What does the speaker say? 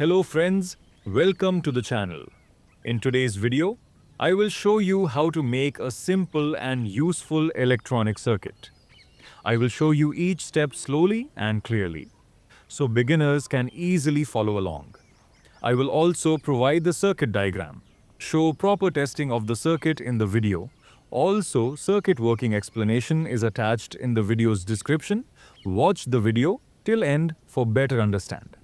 Hello friends, welcome to the channel. In today's video, I will show you how to make a simple and useful electronic circuit. I will show you each step slowly and clearly, so beginners can easily follow along. I will also provide the circuit diagram, show proper testing of the circuit in the video. Also, circuit working explanation is attached in the video's description. Watch the video till end for better understand.